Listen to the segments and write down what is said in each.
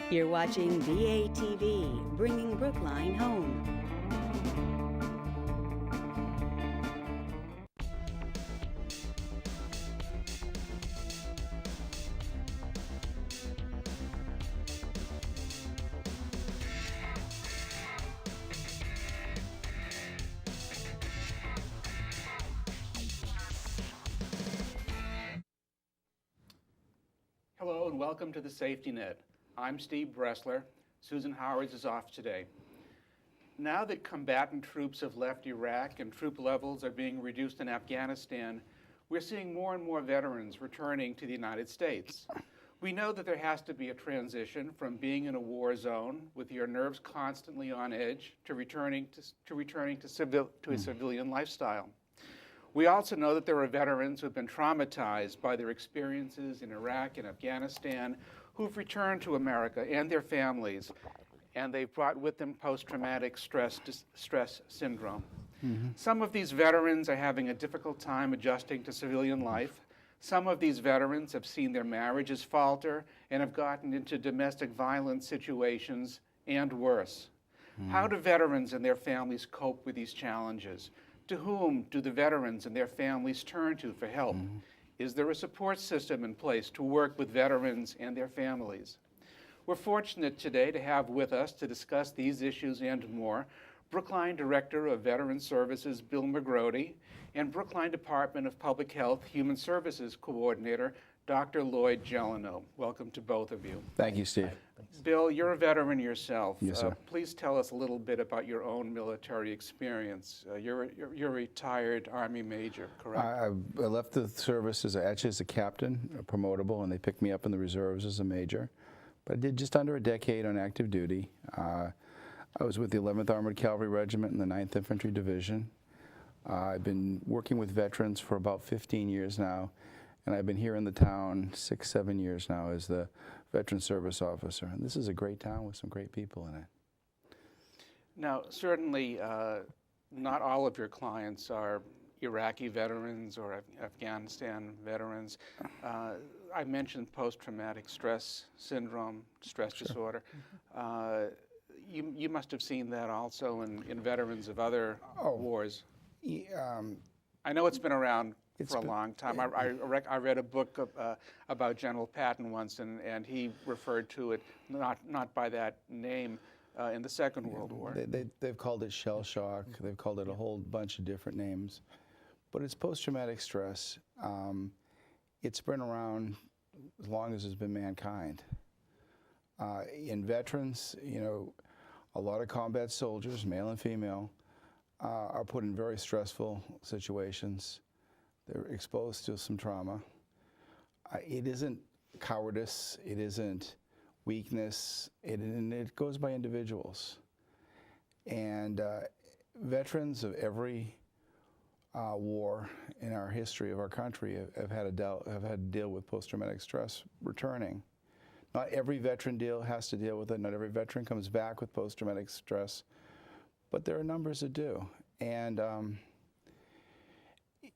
You're watching BATV, bringing Brookline home. Hello and welcome to the Safety Net. I'm Steve Bressler. Susan Howard is off today. Now that combatant troops have left Iraq and troop levels are being reduced in Afghanistan, we're seeing more and more veterans returning to the United States. We know that there has to be a transition from being in a war zone with your nerves constantly on edge to returning to a civilian lifestyle. We also know that there are veterans who have been traumatized by their experiences in Iraq and Afghanistan who've returned to America and their families, and they've brought with them post-traumatic stress syndrome. Some of these veterans are having a difficult time adjusting to civilian life. Some of these veterans have seen their marriages falter and have gotten into domestic violence situations and worse. How do veterans and their families cope with these challenges? To whom do the veterans and their families turn to for help? Is there a support system in place to work with veterans and their families? We're fortunate today to have with us to discuss these issues and more Brookline Director of Veteran Services Bill McGroarty and Brookline Department of Public Health Human Services Coordinator Dr. Lloyd Gellineau. Welcome to both of you. Thank you, Steve. Bill, you're a veteran yourself. Yes, sir. Please tell us a little bit about your own military experience. You're a retired Army major, correct? I left the service actually as a captain, promotable, and they picked me up in the reserves as a major. But I did just under a decade on active duty. I was with the 11th Armored Cavalry Regiment in the 9th Infantry Division. I've been working with veterans for about 15 years now, and I've been here in the town 6-7 years now as the Veteran Service Officer. And this is a great town with some great people in it. Now, certainly not all of your clients are Iraqi veterans or Afghanistan veterans. I mentioned post-traumatic stress syndrome, stress disorder. You must have seen that also in veterans of other wars. I know it's been around for a long time. I read a book about General Patton once, and he referred to it not by that name in the Second World War. They've called it shell shock. They've called it a whole bunch of different names. But it's post-traumatic stress. It's been around as long as there's been mankind. In veterans, you know, a lot of combat soldiers, male and female, are put in very stressful situations. They're exposed to some trauma. It isn't cowardice, it isn't weakness, it goes by individuals. And veterans of every war in our history of our country have had to deal with post-traumatic stress returning. Not every veteran has to deal with it. Not every veteran comes back with post-traumatic stress, but there are numbers that do. And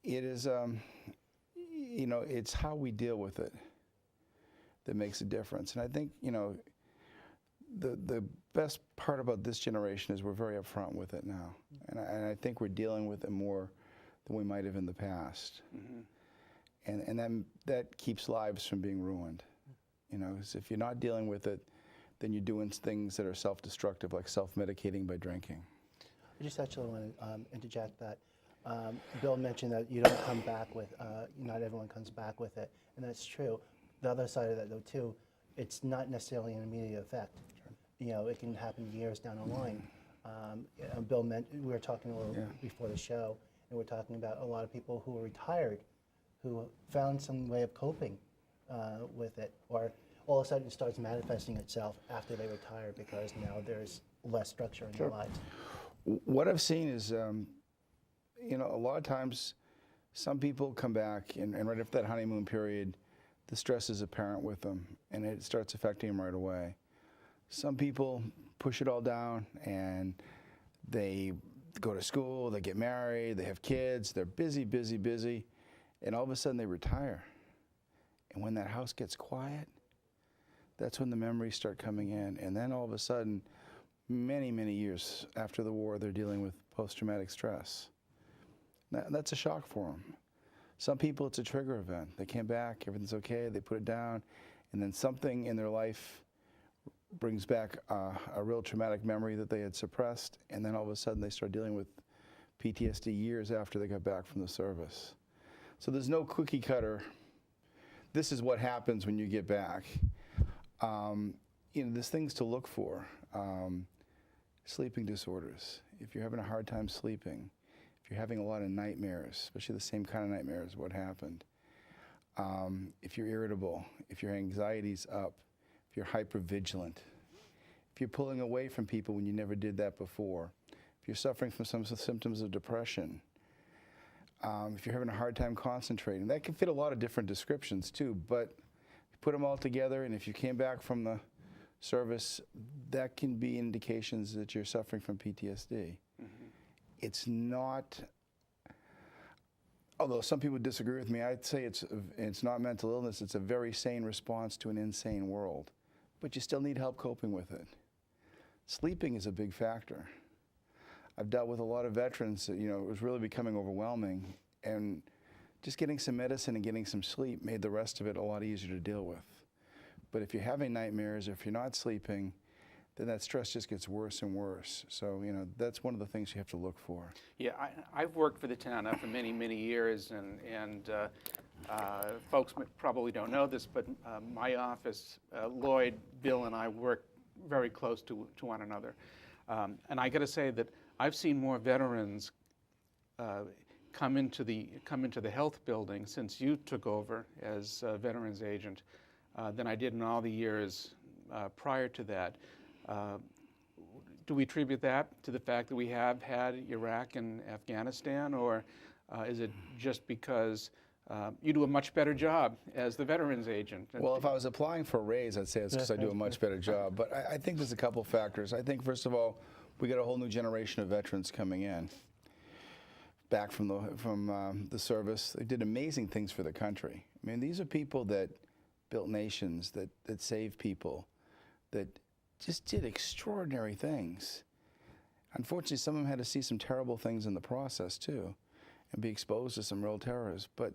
it is, you know, it's how we deal with it that makes a difference. And I think, you know, the best part about this generation is we're very upfront with it now. And I think we're dealing with it more than we might have in the past. And then that keeps lives from being ruined. You know, 'cause if you're not dealing with it, then you're doing things that are self-destructive, like self-medicating by drinking. I just actually want to interject that Bill mentioned that you don't come back with, not everyone comes back with it, and that's true. The other side of that, though, too, it's not necessarily an immediate effect. You know, it can happen years down the line. Bill we were talking a little before the show, and we're talking about a lot of people who are retired, who found some way of coping with it, or all of a sudden it starts manifesting itself after they retire because now there's less structure in their lives. What I've seen is, you know, a lot of times some people come back and right after that honeymoon period, the stress is apparent with them and it starts affecting them right away. Some people push it all down and they go to school, they get married, they have kids, they're busy, busy, busy, and all of a sudden they retire. And when that house gets quiet, That's when the memories start coming in. And then all of a sudden, many, many years after the war, they're dealing with post-traumatic stress. That's a shock for them. Some people, it's a trigger event. They came back, everything's okay, they put it down, and then something in their life brings back a real traumatic memory that they had suppressed, and then all of a sudden they start dealing with PTSD years after they got back from the service. So there's no cookie cutter. This is what happens when you get back. There's things to look for. Sleeping disorders. If you're having a hard time sleeping, if you're having a lot of nightmares, especially the same kind of nightmares, what happened. If you're irritable, if your anxiety's up, if you're hypervigilant, if you're pulling away from people when you never did that before, if you're suffering from some symptoms of depression, if you're having a hard time concentrating, that can fit a lot of different descriptions too, but you put them all together, and if you came back from the service, that can be indications that you're suffering from PTSD. It's not, although some people disagree with me, I'd say it's not mental illness, it's a very sane response to an insane world. But you still need help coping with it. Sleeping is a big factor. I've dealt with a lot of veterans that, it was really becoming overwhelming, and just getting some medicine and getting some sleep made the rest of it a lot easier to deal with. But if you're having nightmares, if you're not sleeping, then that stress just gets worse and worse. So, that's one of the things you have to look for. Yeah, I've worked for the town for many, many years, and folks probably don't know this, but my office, Lloyd, Bill, and I work very close to one another. And I got to say that I've seen more veterans come into the health building since you took over as a veterans agent than I did in all the years prior to that. Do we attribute that to the fact that we have had Iraq and Afghanistan, or is it just because you do a much better job as the veterans agent? Well, if I was applying for a raise, I'd say it's because I do a much better job. But I think there's a couple factors. I think, first of all, we got a whole new generation of veterans coming in, back from the service. They did amazing things for the country. I mean, these are people that built nations, that saved people, that just did extraordinary things. Unfortunately, some of them had to see some terrible things in the process too, and be exposed to some real terrors. But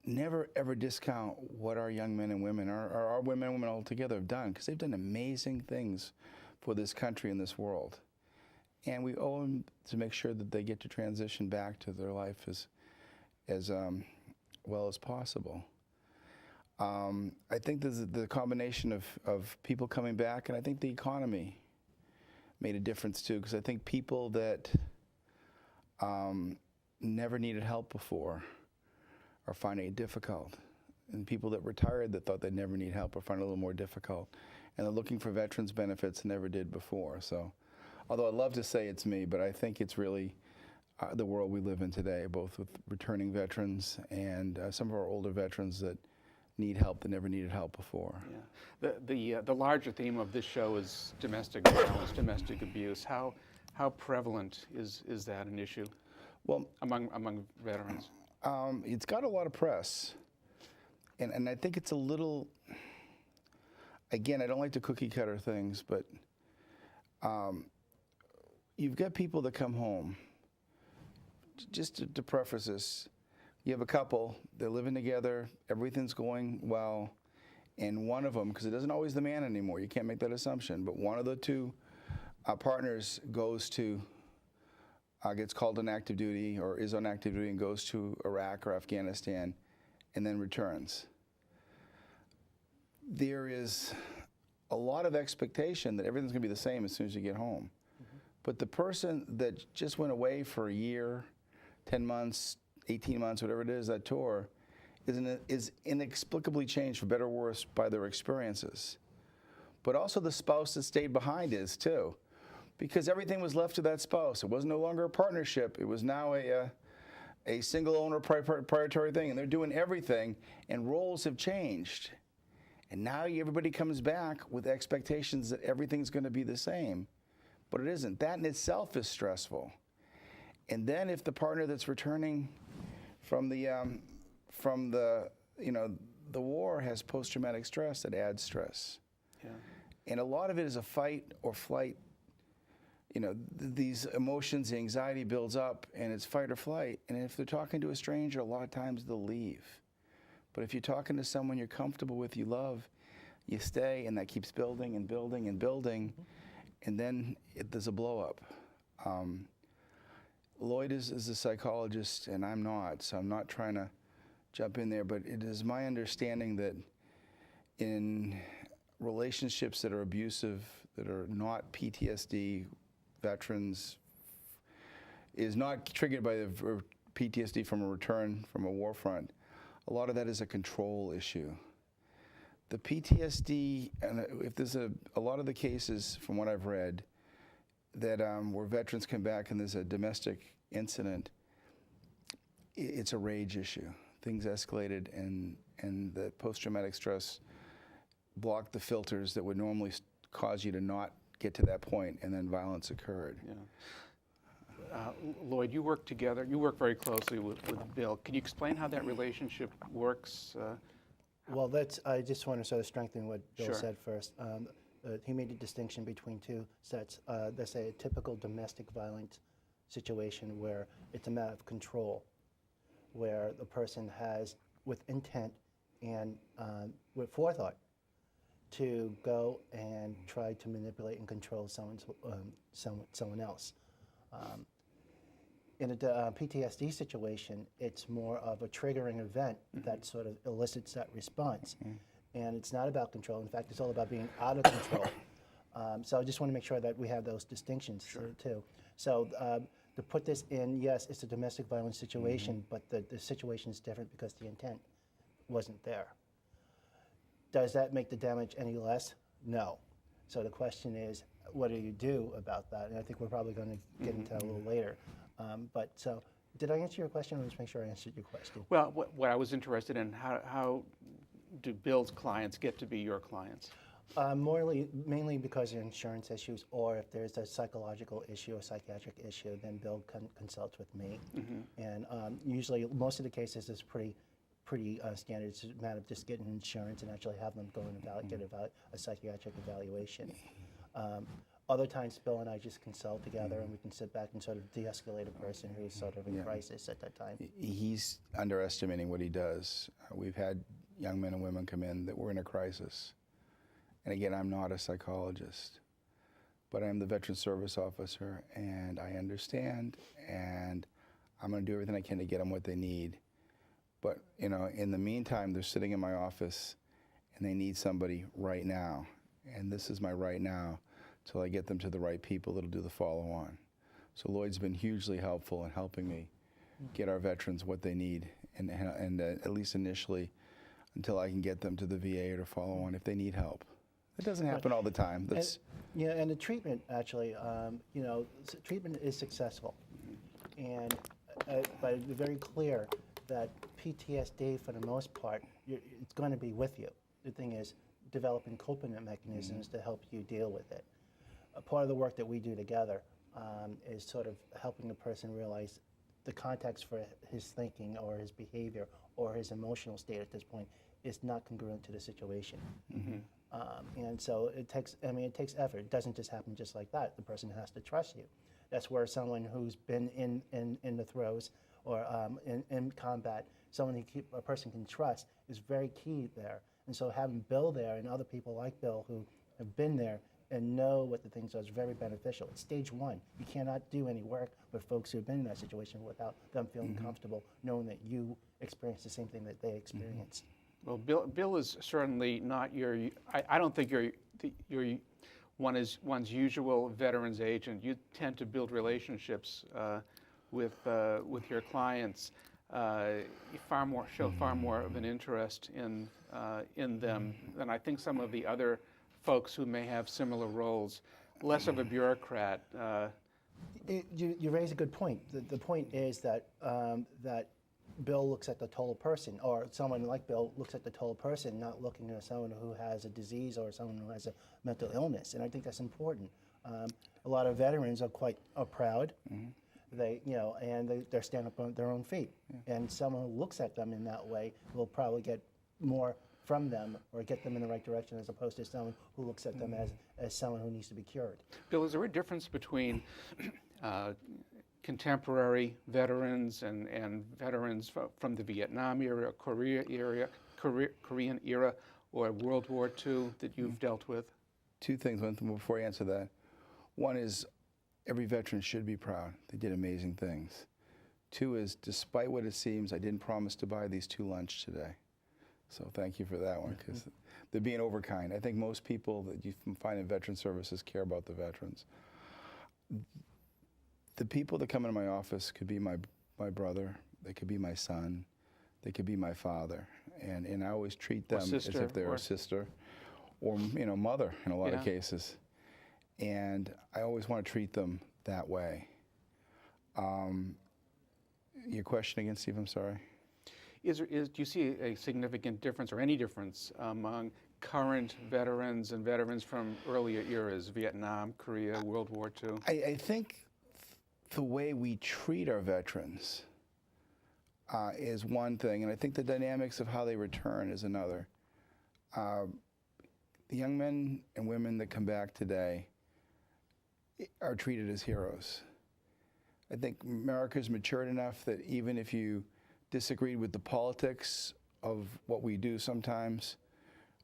never ever discount what our young men and women, our women and women altogether have done, because they've done amazing things for this country and this world. And we owe them to make sure that they get to transition back to their life as well as possible. I think there's the combination of people coming back, and I think the economy made a difference too, because I think people that never needed help before are finding it difficult. And people that retired that thought they'd never need help are finding it a little more difficult. And they're looking for veterans benefits and never did before. So, although I'd love to say it's me, but I think it's really the world we live in today, both with returning veterans and some of our older veterans that need help that never needed help before. Yeah. The larger theme of this show is domestic violence, domestic abuse. How prevalent is that an issue? Well, among veterans? It's got a lot of press, and I think it's a little. Again, I don't like to cookie cutter things, but you've got people that come home. Just to preface this, you have a couple, they're living together, everything's going well, and one of them, because it isn't always the man anymore, you can't make that assumption, but one of the two partners gets called on active duty or is on active duty and goes to Iraq or Afghanistan and then returns. There is a lot of expectation that everything's going to be the same as soon as you get home. Mm-hmm. But the person that just went away for a year, 10 months, 18 months, whatever it is, that tour, is inexplicably changed for better or worse by their experiences. But also the spouse that stayed behind is too, because everything was left to that spouse. It was no longer a partnership. It was now a single owner proprietary thing, and they're doing everything, and roles have changed. And now everybody comes back with expectations that everything's going to be the same, but it isn't. That in itself is stressful. And then if the partner that's returning from the the war has post-traumatic stress that adds stress. Yeah. And a lot of it is a fight or flight. You know, these emotions, the anxiety builds up, and it's fight or flight. And if they're talking to a stranger, a lot of times they'll leave. But if you're talking to someone you're comfortable with, you love, you stay, and that keeps building and building and building, and then there's a blow up. Lloyd is a psychologist, and I'm not, so I'm not trying to jump in there, but it is my understanding that in relationships that are abusive, that are not PTSD, veterans, is not triggered by the PTSD from a return from a war front, a lot of that is a control issue. The PTSD, and if there's a lot of the cases from what I've read, that where veterans come back and there's a domestic incident, it's a rage issue. Things escalated, and the post-traumatic stress blocked the filters that would normally cause you to not get to that point, and then violence occurred. Yeah. Lloyd, you work together. You work very closely with Bill. Can you explain how that relationship works? Well, I just want to sort of strengthen what Bill Sure. said first. He made a distinction between two sets. Let's say a typical domestic violence situation where it's a matter of control, where the person has, with intent and with forethought, to go and try to manipulate and control someone else. In a PTSD situation, it's more of a triggering event that sort of elicits that response. And it's not about control. In fact, it's all about being out of control. So I just want to make sure that we have those distinctions too. So to put this in, yes, it's a domestic violence situation, but the situation is different because the intent wasn't there. Does that make the damage any less? No. So the question is, what do you do about that? And I think we're probably going to get into that a little later. But so, did I answer your question? Let's make sure I answered your question. Well, what I was interested in, how do Bill's clients get to be your clients? Mainly because of insurance issues, or if there's a psychological issue or psychiatric issue, then Bill consults with me. And usually, most of the cases is pretty standard. It's a matter of just getting insurance and actually have them go and get a psychiatric evaluation. Other times, Bill and I just consult together, and we can sit back and sort of de-escalate a person who's sort of in crisis at that time. He's underestimating what he does. We've had young men and women come in that were in a crisis. And again, I'm not a psychologist, but I'm the veteran service officer, and I understand, and I'm going to do everything I can to get them what they need. But, you know, in the meantime, they're sitting in my office, and they need somebody right now. And this is my right now till I get them to the right people that'll do the follow-on. So Lloyd's been hugely helpful in helping me get our veterans what they need, and at least initially, until I can get them to the VA or to follow on if they need help. It doesn't happen all the time. And the treatment actually, treatment is successful, and but it's very clear that PTSD, for the most part, it's going to be with you. The thing is developing coping mechanisms to help you deal with it. A part of the work that we do together is sort of helping the person realize the context for his thinking or his behavior or his emotional state at this point is not congruent to the situation. And so it takes effort. It doesn't just happen just like that. The person has to trust you. That's where someone who's been in the throes or in combat, a person can trust is very key there. And so having Bill there and other people like Bill who have been there and know what the things are is very beneficial. It's stage one. You cannot do any work with folks who have been in that situation without them feeling comfortable, knowing that you experience the same thing that they experienced. Well, Bill is certainly not I don't think you're one's usual veterans agent. You tend to build relationships with your clients. You show far more of an interest in them than I think some of the other folks who may have similar roles. Less of a bureaucrat. You raise a good point. The point is that that Bill looks at the total person, or someone like Bill looks at the total person, not looking at someone who has a disease or someone who has a mental illness. And I think that's important. A lot of veterans are proud. They, and they're standing up on their own feet. And someone who looks at them in that way will probably get more from them or get them in the right direction as opposed to someone who looks at them as someone who needs to be cured. Bill, is there a difference between contemporary veterans and veterans from the Vietnam era, Korean era, or World War II that you've dealt with? Two things before I answer that. One is every veteran should be proud. They did amazing things. Two is, despite what it seems, I didn't promise to buy these two lunch today. So thank you for that one, because they're being overkind. I think most people that you find in veteran services care about the veterans. The people that come into my office could be my brother, they could be my son, they could be my father, and I always treat them as if they're a sister or mother in a lot of cases. And I always want to treat them that way. Your question again, Steve, I'm sorry? Do you see a significant difference or any difference among current veterans and veterans from earlier eras, Vietnam, Korea, World War II? I think the way we treat our veterans is one thing, and I think the dynamics of how they return is another. The young men and women that come back today are treated as heroes. I think America's matured enough that even if you disagreed with the politics of what we do sometimes,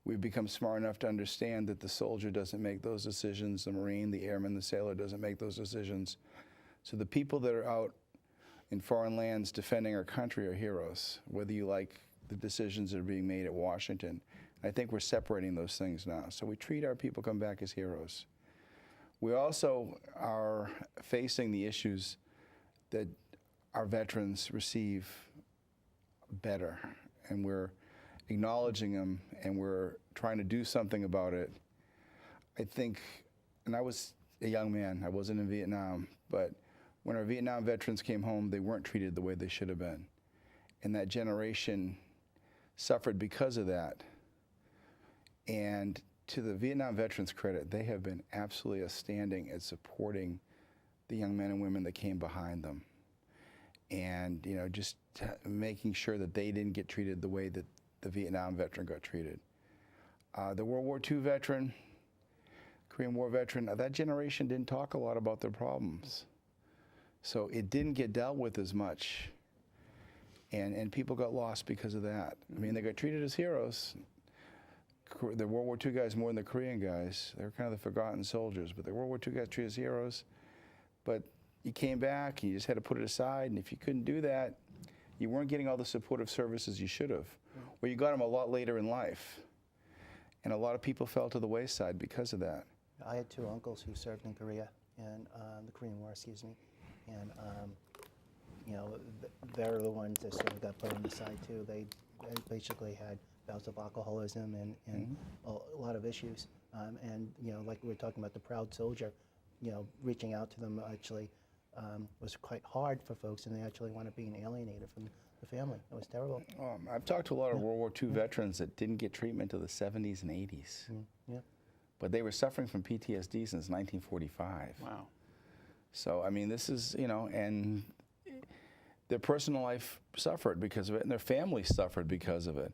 we've become smart enough to understand that the soldier doesn't make those decisions, the Marine, the airman, the sailor doesn't make those decisions. So the people that are out in foreign lands defending our country are heroes, whether you like the decisions that are being made at Washington. I think we're separating those things now. So we treat our people come back as heroes. We also are facing the issues that our veterans receive better, and we're acknowledging them, and we're trying to do something about it. I think, and I was a young man, I wasn't in Vietnam, but when our Vietnam veterans came home, they weren't treated the way they should have been. And that generation suffered because of that. And to the Vietnam veterans' credit, they have been absolutely outstanding at supporting the young men and women that came behind them. And just making sure that they didn't get treated the way that the Vietnam veteran got treated. The World War II veteran, Korean War veteran, that generation didn't talk a lot about their problems. So it didn't get dealt with as much. And people got lost because of that. I mean, they got treated as heroes. The World War II guys more than the Korean guys. They were kind of the forgotten soldiers, but the World War II guys treated as heroes. But you came back, and you just had to put it aside, and if you couldn't do that, you weren't getting all the supportive services you should have. Or you got them a lot later in life. And a lot of people fell to the wayside because of that. I had two uncles who served in Korea, and the Korean War, and they're the ones that sort of got put on the side too. They basically had bouts of alcoholism and a lot of issues. And like we were talking about the proud soldier, reaching out to them actually was quite hard for folks, and they actually wound up being alienated from the family. It was terrible. I've talked to a lot of World War II veterans that didn't get treatment until the 70s and 80s. Yeah. But they were suffering from PTSD since 1945. Wow. So, I mean, this is, and their personal life suffered because of it, and their family suffered because of it.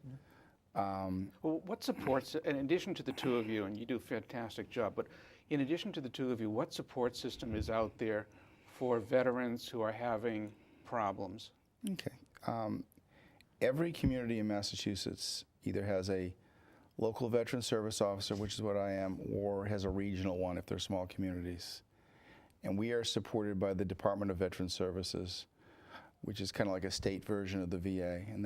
Well, what supports, in addition to the two of you, and you do a fantastic job, but in addition to the two of you, what support system is out there for veterans who are having problems? Okay. Every community in Massachusetts either has a local veteran service officer, which is what I am, or has a regional one if they're small communities. And we are supported by the Department of Veteran Services, which is kind of like a state version of the VA. And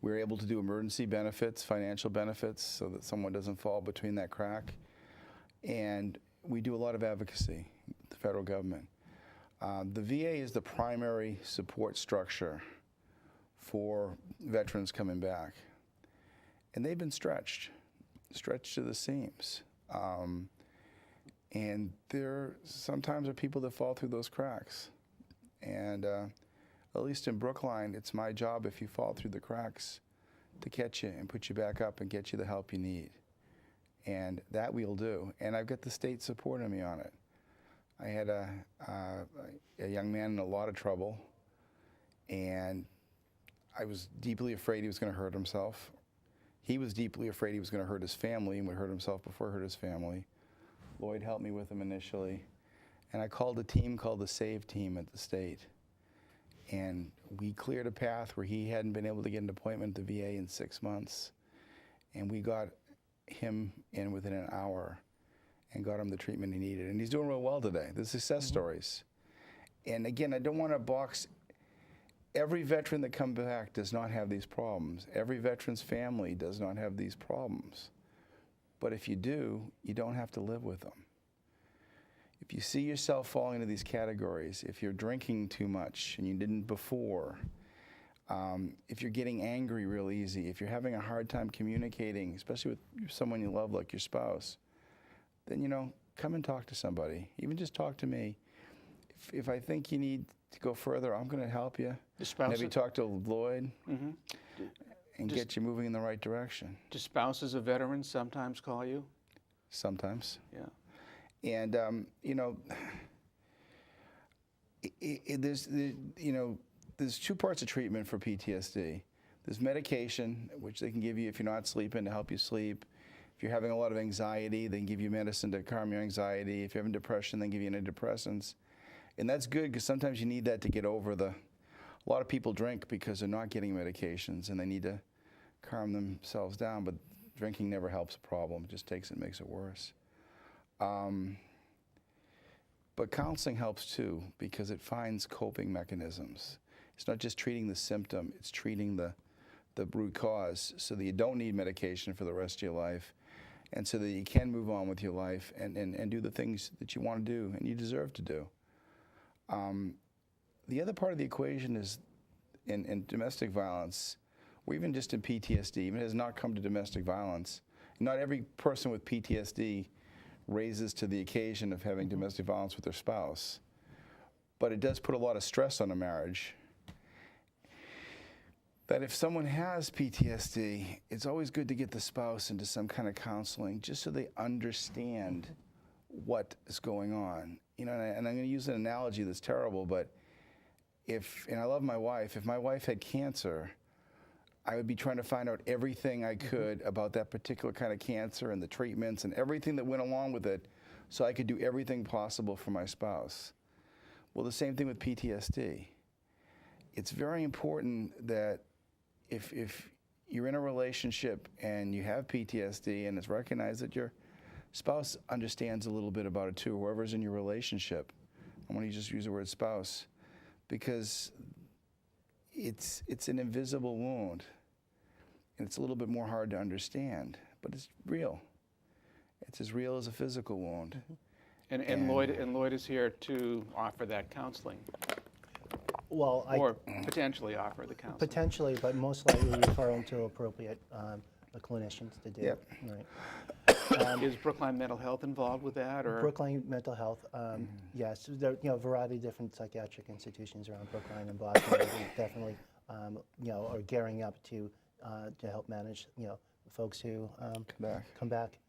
we're able to do emergency benefits, financial benefits, so that someone doesn't fall between that crack. And we do a lot of advocacy with the federal government. The VA is the primary support structure for veterans coming back. And they've been stretched to the seams. And there sometimes are people that fall through those cracks. And at least in Brookline, it's my job, if you fall through the cracks, to catch you and put you back up and get you the help you need. And that we'll do. And I've got the state supporting me on it. I had a young man in a lot of trouble, and I was deeply afraid he was going to hurt himself. He was deeply afraid he was going to hurt his family and would hurt himself before he hurt his family. Lloyd helped me with him initially. And I called a team called the SAVE team at the state. And we cleared a path where he hadn't been able to get an appointment at the VA in 6 months. And we got him in within an hour and got him the treatment he needed. And he's doing real well today. The success stories. And again, I don't want to box. Every veteran that comes back does not have these problems. Every veteran's family does not have these problems. But if you do, you don't have to live with them. If you see yourself falling into these categories, if you're drinking too much and you didn't before, if you're getting angry real easy, if you're having a hard time communicating, especially with someone you love like your spouse, then, you know, come and talk to somebody. Even just talk to me. If I think you need to go further, I'm going to help you. Maybe talk to Lloyd and get you moving in the right direction. Do spouses of veterans sometimes call you? Sometimes. Yeah. And, you know, there's two parts of treatment for PTSD. There's medication, which they can give you if you're not sleeping to help you sleep. If you're having a lot of anxiety, they can give you medicine to calm your anxiety. If you're having depression, they can give you antidepressants. And that's good because sometimes you need that to get over a lot of people drink because they're not getting medications and they need to calm themselves down, but drinking never helps a problem. It just takes it and makes it worse. But counseling helps too because it finds coping mechanisms. It's not just treating the symptom, it's treating the root cause so that you don't need medication for the rest of your life and so that you can move on with your life and do the things that you want to do and you deserve to do. The other part of the equation is in domestic violence, or even just in PTSD, even if it has not come to domestic violence, not every person with PTSD raises to the occasion of having domestic violence with their spouse. But it does put a lot of stress on a marriage. That if someone has PTSD, it's always good to get the spouse into some kind of counseling just so they understand what is going on. You know, and I'm going to use an analogy that's terrible, but and I love my wife, if my wife had cancer, I would be trying to find out everything I could about that particular kind of cancer and the treatments and everything that went along with it so I could do everything possible for my spouse. Well, the same thing with PTSD. It's very important that if you're in a relationship and you have PTSD and it's recognized that your spouse understands a little bit about it too, whoever's in your relationship. I want to just use the word spouse because it's an invisible wound. And it's a little bit more hard to understand, but it's real. It's as real as a physical wound. And Lloyd is here to offer that counseling. Well, or potentially offer the counseling. Potentially, but most likely refer them to appropriate clinicians to do. Yep. Right. Is Brookline Mental Health involved with that, or Brookline Mental Health? Yes, there are a variety of different psychiatric institutions around Brookline and Boston that definitely are gearing up to help manage folks who come back.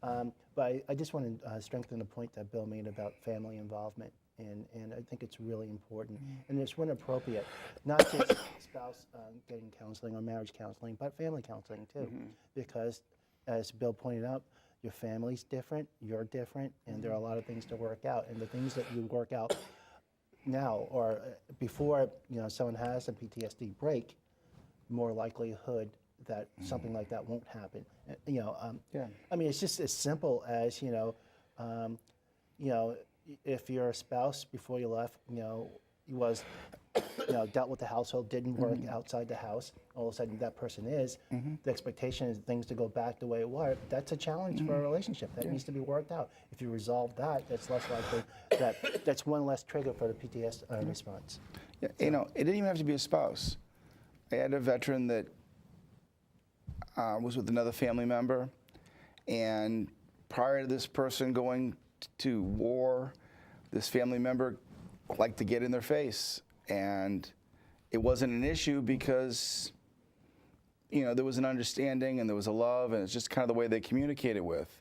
But I just want to strengthen the point that Bill made about family involvement, and I think it's really important. And it's when appropriate, not just spouse getting counseling or marriage counseling, but family counseling too, because as Bill pointed out, your family's different, you're different, and there are a lot of things to work out. And the things that you work out now or before someone has a PTSD break, more likelihood that something like that won't happen. I mean, it's just as simple as if your spouse before you left, was dealt with the household, didn't work outside the house, all of a sudden that person is, the expectation is things to go back the way it was. That's a challenge for a relationship. That needs to be worked out. If you resolve that, that's less likely, that's one less trigger for the PTSD response. Yeah, it didn't even have to be a spouse. I had a veteran that was with another family member, and prior to this person going to war, this family member liked to get in their face, and it wasn't an issue because there was an understanding and there was a love, and it's just kind of the way they communicated with.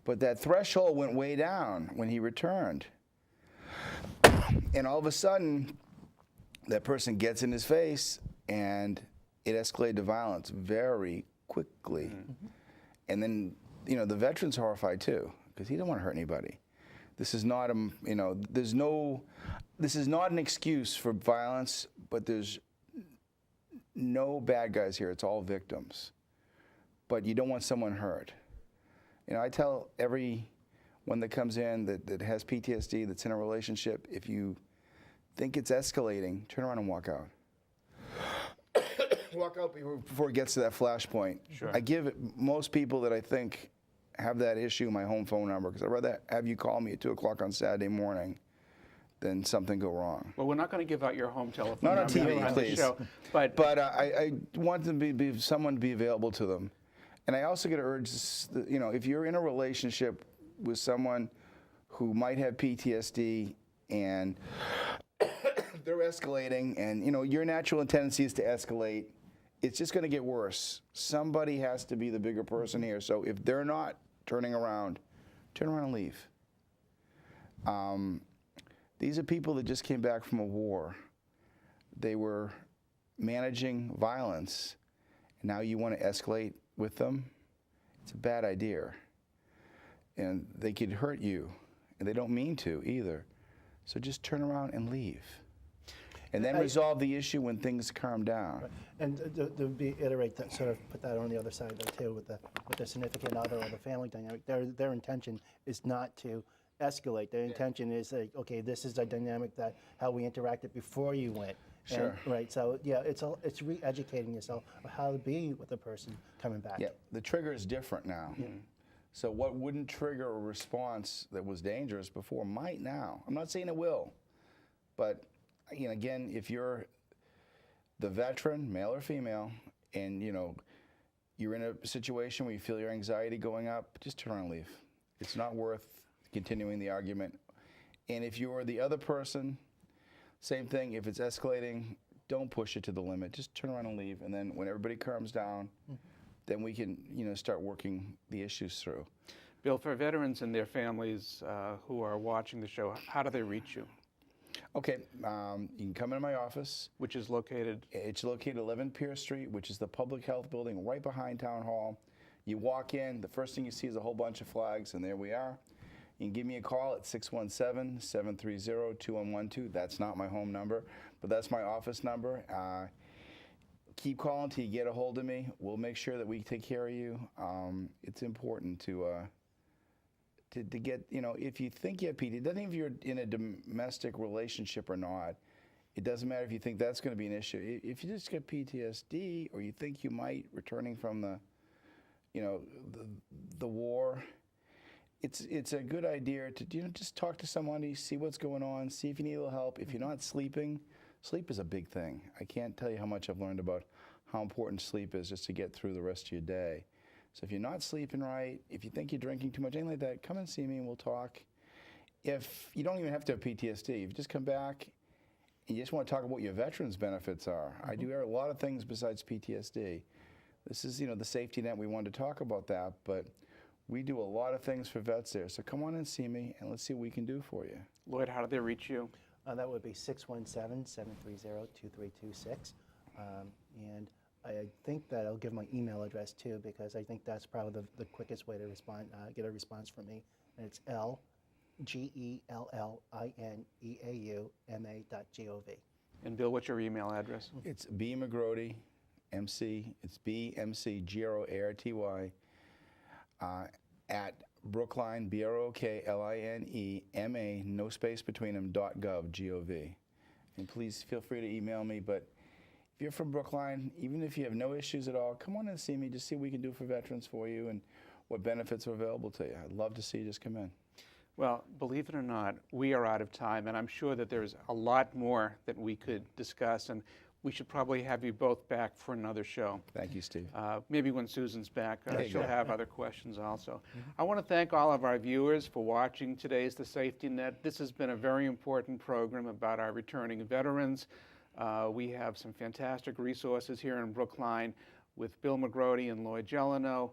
But that threshold went way down when he returned, and all of a sudden that person gets in his face and it escalated to violence very quickly. And then, you know, the veteran's horrified too, because he don't want to hurt anybody. This is not a, you know, this is not an excuse for violence, but there's no bad guys here. It's all victims. But you don't want someone hurt. You know, I tell everyone that comes in that has PTSD, that's in a relationship, if you think it's escalating, turn around and walk out. Walk out before it gets to that flashpoint. Sure. I give most people that I think have that issue my home phone number, because I'd rather have you call me at 2 o'clock on Saturday morning than something go wrong. Well, we're not going to give out your home telephone Not on number TV, the please. show, but I want them to be someone to be available to them. And I also get to urge, you know, if you're in a relationship with someone who might have PTSD and they're escalating, and, you know, your natural tendency is to escalate, it's just going to get worse. Somebody has to be the bigger person here. So if they're not turn around and leave. These are people that just came back from a war. They were managing violence, and now you want to escalate with them? It's a bad idea. And they could hurt you, and they don't mean to either. So just turn around and leave. And then resolve the issue when things calm down. Right. And to iterate that, sort of put that on the other side though too, with the significant other or the family dynamic. Their intention is not to escalate. Their intention is like, okay, this is a dynamic that how we interacted before you went. Sure. And, right. So yeah, it's re-educating yourself of how to be with the person coming back. Yeah. The trigger is different now. Yeah. So what wouldn't trigger a response that was dangerous before might now. I'm not saying it will, but you know, again, if you're the veteran, male or female, and you know you're in a situation where you feel your anxiety going up, just turn around and leave. It's not worth continuing the argument. And if you're the other person, same thing. If it's escalating, don't push it to the limit. Just turn around and leave. And then when everybody calms down, then we can, you know, start working the issues through. Bill, for veterans and their families who are watching the show, how do they reach you? Okay, you can come into my office. Which is located? It's located 11 Pierce Street, which is the public health building right behind Town Hall. You walk in, the first thing you see is a whole bunch of flags, and there we are. You can give me a call at 617-730-2112. That's not my home number, but that's my office number. Keep calling till you get a hold of me. We'll make sure that we take care of you. It's important to get, you know, if you think you have PTSD, it doesn't matter if you're in a domestic relationship or not. It doesn't matter if you think that's going to be an issue. If you just get PTSD, or you think you might, returning from the, you know, the war, it's a good idea to, you know, just talk to somebody, see what's going on, see if you need a little help. If you're not sleeping, sleep is a big thing. I can't tell you how much I've learned about how important sleep is just to get through the rest of your day. So if you're not sleeping right, if you think you're drinking too much, anything like that, come and see me and we'll talk. If you don't even have to have PTSD, if you just come back and you just want to talk about what your veterans benefits are. I do a lot of things besides PTSD. This is, you know, the safety net. We wanted to talk about that, but we do a lot of things for vets there. So come on and see me, and let's see what we can do for you. Lloyd, how do they reach you? That would be 617-730-2326. And I think that I'll give my email address too, because I think that's probably the quickest way to respond, get a response from me. And it's LGELLINEAUMA.gov. And Bill, what's your email address? It's B. McGroarty, MC. It's BMCGROARTY at Brookline, BROKLINEMA, no space between them, .gov, G-O-V. And please feel free to email me. But if you're from Brookline, even if you have no issues at all, come on and see me. Just see what we can do for veterans for you and what benefits are available to you. I'd love to see you. Just come in. Well, believe it or not, we are out of time, and I'm sure that there's a lot more that we could discuss, and we should probably have you both back for another show. Thank you, Steve. Maybe when Susan's back, Okay, she'll good. have other questions also. I want to thank all of our viewers for watching today's The Safety Net. This has been a very important program about our returning veterans. We have some fantastic resources here in Brookline with Bill McGroarty and Lloyd Gellineau.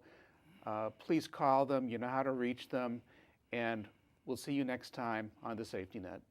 Please call them. You know how to reach them. And we'll see you next time on The Safety Net.